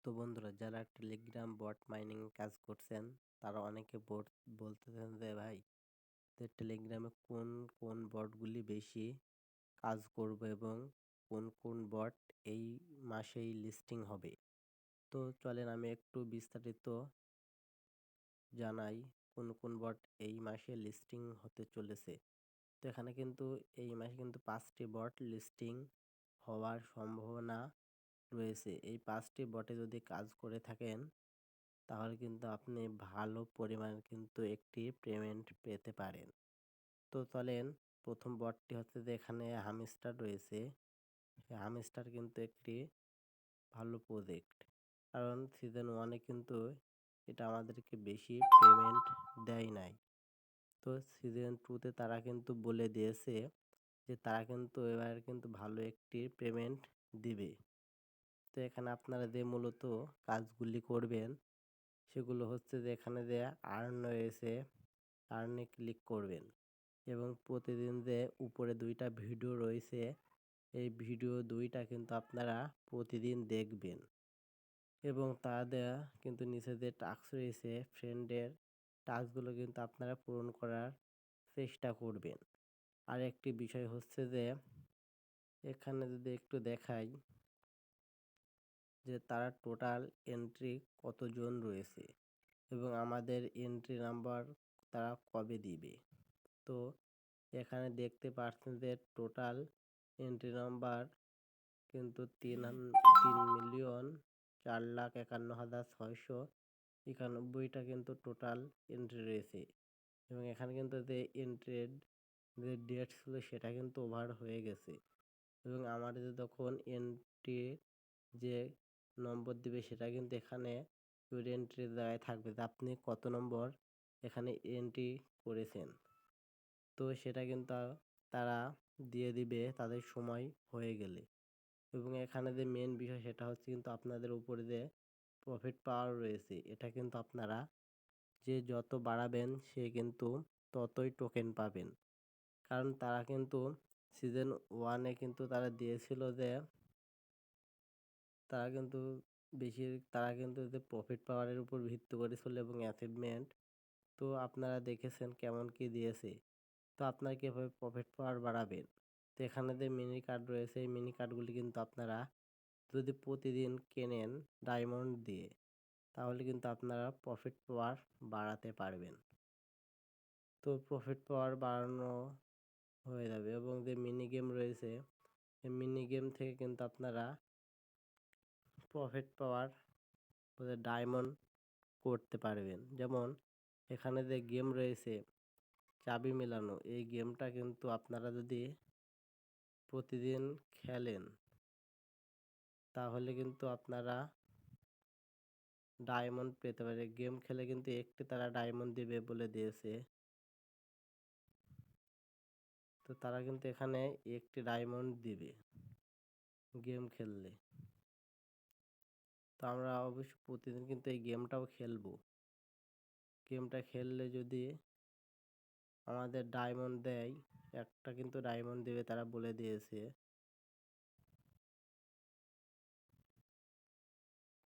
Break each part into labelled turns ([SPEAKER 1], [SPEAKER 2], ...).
[SPEAKER 1] তো বন্ধুরা, যারা টেলিগ্রাম বট মাইনিং কাজ করছেন, তারা অনেকে বলতেছেন যে ভাই, টেলিগ্রামে কোন কোন বটগুলি বেশি কাজ করবে এবং কোন কোন বট এই মাসেই লিস্টিং হবে। তো চলেন আমি একটু বিস্তারিত জানাই কোন কোন বট এই মাসে লিস্টিং হতে চলেছে। তো এখানে কিন্তু এই মাসে কিন্তু 5টি বট লিস্টিং হওয়ার সম্ভাবনা রয়েছে। এই 5টি বটে যদি কাজ করে থাকেন, তাহলে কিন্তু আপনি ভালো পরিমাণ কিন্তু একটি পেমেন্ট পেতে পারেন। তো চলেন, প্রথম বটটি হচ্ছে যে এখানে হামস্টার রয়েছে। হামস্টার কিন্তু একটি ভালো প্রজেক্ট, কারণ সিজন 1-এ কিন্তু এটা আমাদেরকে বেশি পেমেন্ট দেয় নাই। তো সিজন 2-তে তারা কিন্তু বলে দিয়েছে যে তারা কিন্তু এবার কিন্তু ভালো একটি পেমেন্ট দিবে। তো এখানে আপনারা যে মূলত কাজগুলি করবেন, সেগুলো হচ্ছে যে এখানে যে আর্ন রয়েছে, আর্নে ক্লিক করবেন এবং প্রতিদিন যে উপরে 2টা ভিডিও রয়েছে, এই ভিডিও 2টা কিন্তু আপনারা প্রতিদিন দেখবেন এবং তাদের কিন্তু নিচে যে টাস্ক রয়েছে ফ্রেন্ডের, টাস্কগুলো কিন্তু আপনারা পূরণ করার চেষ্টা করবেন। আর একটি বিষয় হচ্ছে যে এখানে যদি একটু দেখাই যে তারা টোটাল এন্ট্রি কতজন রয়েছে এবং আমাদের এন্ট্রি নাম্বার তারা কবে দিবে। তো এখানে দেখতে পাচ্ছেন যে টোটাল এন্ট্রি নাম্বার কিন্তু 3,04,51,691টা কিন্তু টোটাল এন্ট্রি রয়েছে এবং এখানে কিন্তু যে এন্ট্রির যে ডেট ছিল সেটা কিন্তু ওভার হয়ে গেছে এবং আমাদের তখন এন্ট্রি যে নম্বর দিবে সেটা কিন্তু এখানে এন্ট্রির জায়গায় থাকবে যে আপনি কত নম্বর এখানে এন্ট্রি করেছেন। তো সেটা কিন্তু তারা দিয়ে দিবে তাদের সময় হয়ে গেলে এবং এখানে যে মেন বিষয় সেটা হচ্ছে কিন্তু আপনাদের উপরে যে প্রফিট পাওয়ার রয়েছে, এটা কিন্তু আপনারা যে যত বাড়াবেন সে কিন্তু ততই টোকেন পাবেন। কারণ তারা কিন্তু সিজন 1-এ কিন্তু তারা দিয়েছিল যে তারা কিন্তু তারা কিন্তু যে প্রফিট পাওয়ারের উপর ভিত্তি করেছিল এবং অ্যাচিভমেন্ট, তো আপনারা দেখেছেন কেমন কি দিয়েছে। তো আপনারা কীভাবে প্রফিট পাওয়ার বাড়াবেন, তো এখানে যে মিনি কার্ড রয়েছে এই মিনি কার্ডগুলি কিন্তু আপনারা যদি প্রতিদিন কেনেন ডায়মন্ড দিয়ে, তাহলে কিন্তু আপনারা প্রফিট পাওয়ার বাড়াতে পারবেন। তো প্রফিট পাওয়ার বাড়ানো হয়ে যাবে এবং যে মিনি গেম রয়েছে এই মিনি গেম থেকে কিন্তু আপনারা প্রফিট পাওয়ার ডায়মন্ড করতে পারবেন। যেমন এখানে যে গেম রয়েছে চাবি মেলানো, এই গেমটা কিন্তু আপনারা যদি প্রতিদিন খেলেন, তাহলে কিন্তু আপনারা ডায়মন্ড পেতে পারে। গেম খেলে কিন্তু একটি তারা ডায়মন্ড দিবে বলে দিয়েছে। তো তারা কিন্তু এখানে একটি ডায়মন্ড দিবে গেম খেললে। তো আমরা অবশ্যই প্রতিদিন কিন্তু এই গেমটাও খেলবো। গেমটা খেললে যদি আমাদের ডায়মন্ড দেয়, একটা কিন্তু ডায়মন্ড দেবে তারা বলে দিয়েছে।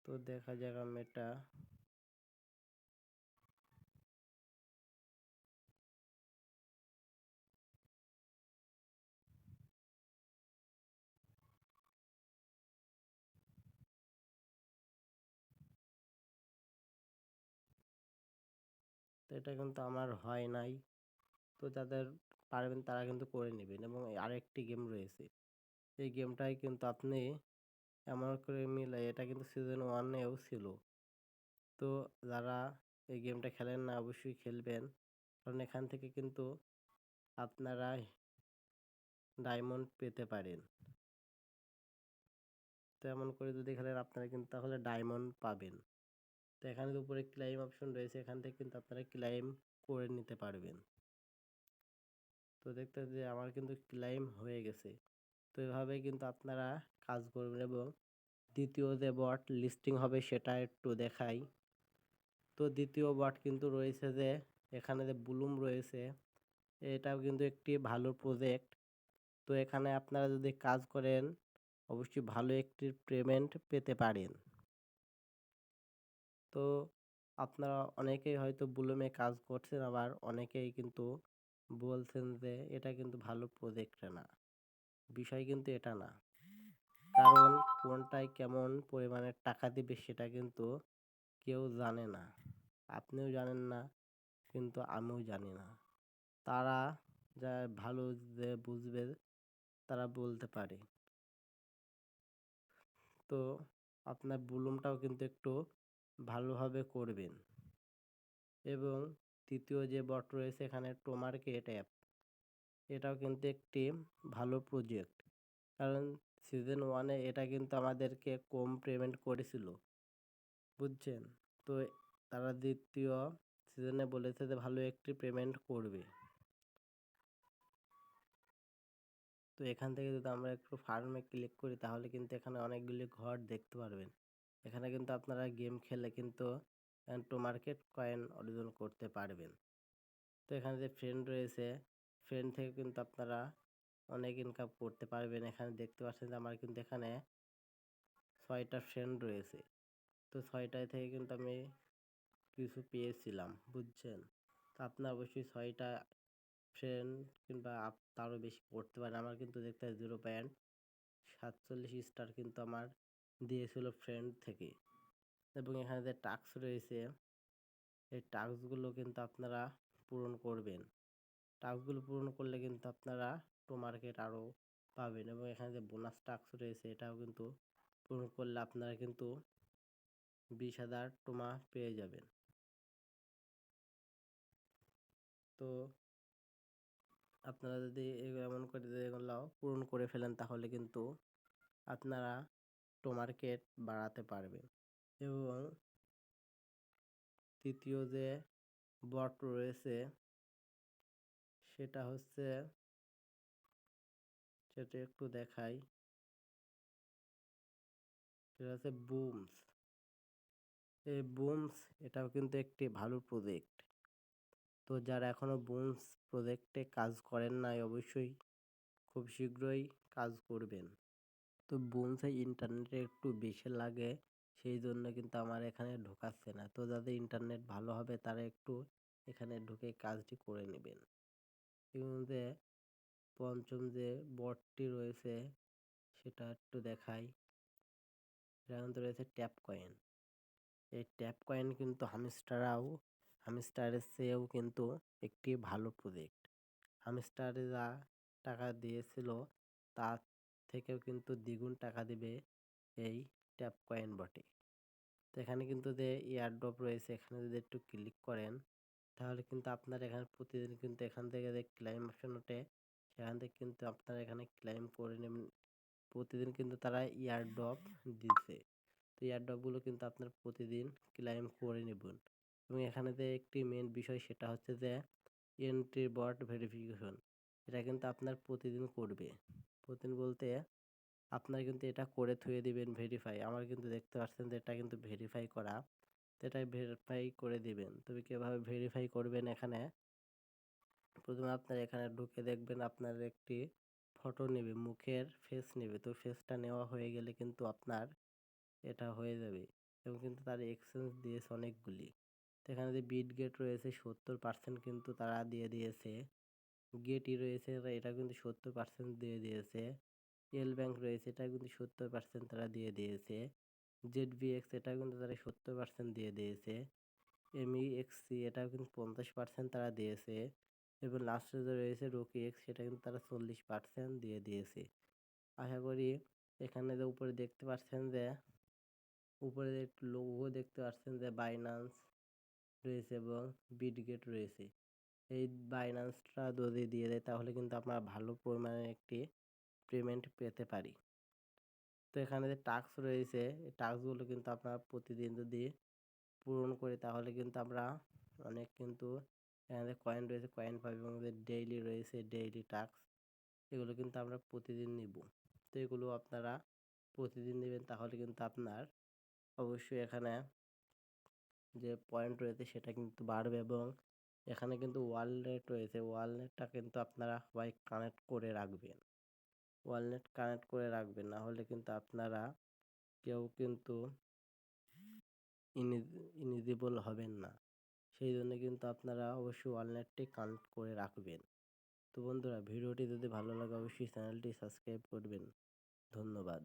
[SPEAKER 1] তো দেখা যাক আমি এটা তো এটা কিন্তু আমার হয় নাই। তো যাদের পারবেন তারা কিন্তু করে নেবেন এবং আরেকটি গেম রয়েছে, এই গেমটাই কিন্তু আপনি এমন করে মিলে, এটা কিন্তু সিজন 1-এও ছিল। তো যারা এই গেমটা খেলেন না অবশ্যই খেলবেন, কারণ এখান থেকে কিন্তু আপনারা ডায়মন্ড পেতে পারেন। তো এমন করে যদি খেলেন আপনারা কিন্তু তাহলে ডায়মন্ড পাবেন। তো এখানে উপরে ক্লাইম অপশন রয়েছে, এখান থেকে কিন্তু আপনারা ক্লাইম করে নিতে পারবেন। তো দেখতে যে আমার কিন্তু ক্লাইম হয়ে গেছে। তো এভাবেই কিন্তু আপনারা কাজ করবেন এবং দ্বিতীয় যে বট লিস্টিং হবে সেটা একটু দেখাই। তো দ্বিতীয় বট কিন্তু রয়েছে যে এখানে যে ব্লুম রয়েছে, এটাও কিন্তু একটি ভালো প্রজেক্ট। তো এখানে আপনারা যদি কাজ করেন অবশ্যই ভালো একটি পেমেন্ট পেতে পারেন। তো আপনারা অনেকেই হয়তো বুলুমে কাজ করছেন, আবার অনেকেই কিন্তু বলছেন যে এটা কিন্তু ভালো প্রজেক্ট না। বিষয় কিন্তু এটা না। কারণ কোনটায় কেমন পরিমাণের টাকা দিবে সেটা কিন্তু কেউ জানে না। আপনিও জানেন না, কিন্তু আমিও জানি না। তারা যা ভালো যে বুঝবে তারা বলতে পারে। তো আপনার বুলুমটাও কিন্তু একটু ভালোভাবে করবেন। এবং ৩য় যে বট রয়েছে এখানে টোমার্কেট অ্যাপ, এটাও কিন্তু একটি ভালো প্রজেক্ট। কারণ সিজন 1 এ এটা কিন্তু আমাদেরকে কম পেমেন্ট করেছিল, বুঝছেন? তো তারা ২য় সিজনে বলেছে যে ভালো একটি পেমেন্ট করবে। তো এখান থেকে যদি আমরা একটু ফার্মে ক্লিক করি তাহলে কিন্তু এখানে অনেকগুলি ঘর দেখতে পারবেন। এখানে কিন্তু আপনারা গেম খেলে কিন্তু টোমার্কেট কয়েন অর্জন করতে পারবেন। তো এখানে যে ফ্রেন্ড রয়েছে, ফ্রেন্ড থেকে কিন্তু আপনারা অনেক ইনকাম করতে পারবেন। এখানে দেখতে পাচ্ছেন যে আমার কিন্তু এখানে ৬টা ফ্রেন্ড রয়েছে। তো ৬টায় থেকে কিন্তু আমি কিছু পেয়েছিলাম, বুঝছেন? তো আপনার অবশ্যই ৬টা ফ্রেন্ড কিংবা তারও বেশি করতে পারেন। আমার কিন্তু দেখতে হয় 0.47 স্টার কিন্তু আমার দিয়েছিল ফ্রেন্ড থেকে। এবং এখানে যে টাস্ক রয়েছে, এই টাস্কগুলো কিন্তু আপনারা পূরণ করবেন। টাস্কগুলো পূরণ করলে কিন্তু আপনারা টোমার্কেট আরও পাবেন। এবং এখানে যে বোনাস টাস্ক রয়েছে এটাও কিন্তু পূরণ করলে আপনারা কিন্তু 20,000 টোমা পেয়ে যাবেন। তো আপনারা যদি এমন করে যদি এগুলো পূরণ করে ফেলেন তাহলে কিন্তু আপনারা টোমার্কেট বাড়াতে পারবেন। এবং ৩য় যে বট রয়েছে সেটা হচ্ছে, সেটা একটু দেখাই, সেটা হচ্ছে বুমস। এই বুমস এটাও কিন্তু একটি ভালো প্রজেক্ট। তো যারা এখনো বুমস প্রজেক্টে কাজ করেন নাই অবশ্যই খুব শীঘ্রই কাজ করবেন। তো বুমসে ইন্টারনেটে একটু বেশি লাগে, সেই জন্য কিন্তু আমার এখানে ঢোকাচ্ছে না। তো যাদের ইন্টারনেট ভালো হবে তারা একটু এখানে ঢুকে কাজটি করে নেবেন। এবং যে ৫ম যে বটটি রয়েছে সেটা একটু দেখাই। এটা কিন্তু রয়েছে ট্যাপ কয়েন। এই ট্যাপ কয়েন কিন্তু হামস্টারের চেয়েও কিন্তু একটি ভালো প্রজেক্ট। হামস্টারে যা টাকা দিয়েছিল তার থেকেও কিন্তু দ্বিগুণ টাকা দিবে এই ট্যাপ কয়েন বটে। তো এখানে কিন্তু যে এয়ারড্রপ রয়েছে এখানে যদি একটু ক্লিক করেন তাহলে কিন্তু আপনার এখানে প্রতিদিন কিন্তু এখান থেকে যে ক্লাইম অপশন ওঠে সেখান থেকে কিন্তু আপনারা এখানে ক্লাইম করে নেবেন। প্রতিদিন কিন্তু তারা এয়ারড্রপ দিচ্ছে। তো এয়ারড্রপগুলো কিন্তু আপনার প্রতিদিন ক্লাইম করে নেবেন। এবং এখানে যে একটি মেন বিষয় সেটা হচ্ছে যে এন্ট্রি বট ভেরিফিকেশন, এটা কিন্তু আপনার প্রতিদিন করবে। প্রতিদিন বলতে আপনার কিন্তু এটা করে থুয়ে দিবেন ভেরিফাই। আমার কিন্তু দেখতে পাচ্ছেন যে এটা কিন্তু ভেরিফাই করা। তো এটাই ভেরিফাই করে দিবেন। তবে কীভাবে ভেরিফাই করবেন, এখানে প্রথমে আপনার এখানে ঢুকে দেখবেন আপনার একটি ফটো নেবে, মুখের ফেস নেবে। তো ফেসটা নেওয়া হয়ে গেলে কিন্তু আপনার এটা হয়ে যাবে। এবং কিন্তু তার এক্সচেঞ্জ দিয়েছে অনেকগুলি। তো এখানে যে বিটগেট রয়েছে 70% কিন্তু তারা দিয়ে দিয়েছে। গেটি রয়েছে এটা কিন্তু 70% দিয়ে দিয়েছে। এল ব্যাংক রয়েছে এটা কিন্তু 70% তারা দিয়ে দিয়েছে। জেডভিএক্স এটা কিন্তু তারা 70% দিয়ে দিয়েছে। এমইএক্সসি এটাও কিন্তু 50% তারা দিয়েছে। এবং লাস্টে যে রয়েছে রকি এক্স সেটা কিন্তু তারা 40% দিয়ে দিয়েছে। আশা করি এখানে যে উপরে দেখতে পাচ্ছেন যে উপরে একটু লোগো দেখতে পাচ্ছেন যে বাইন্যান্স রয়েছে এবং বিটগেট রয়েছে। এই বাইন্যান্সটা যদি দিয়ে দেয় তাহলে কিন্তু আমরা ভালো পরিমাণে একটি পেমেন্ট পেতে পারি। তো এখানে যে টাস্ক রয়েছে এই টাস্কগুলো কিন্তু আপনারা প্রতিদিন যদি পূরণ করি তাহলে কিন্তু আমরা অনেক কিন্তু এখানে কয়েন রয়েছে কয়েন পাবো। এবং যে ডেইলি রয়েছে ডেইলি টাস্ক, এগুলো কিন্তু আমরা প্রতিদিন নিব। তো এগুলো আপনারা প্রতিদিন নেবেন তাহলে কিন্তু আপনার অবশ্যই এখানে যে পয়েন্ট রয়েছে সেটা কিন্তু বাড়বে। এবং এখানে কিন্তু ওয়ালেট রয়েছে, ওয়ালেটটা কিন্তু আপনারা সবাই কানেক্ট করে রাখবেন। ওয়ালেট কানেক্ট করে রাখবেন, না হলে কিন্তু আপনারা কেউ কিন্তু ইনিজিবল হবেন না। সেই জন্য কিন্তু আপনারা অবশ্যই ওয়ালনাটটি কানেক্ট করে রাখবেন। তো বন্ধুরা, ভিডিওটি যদি ভালো লাগে অবশ্যই চ্যানেলটি সাবস্ক্রাইব করবেন। ধন্যবাদ।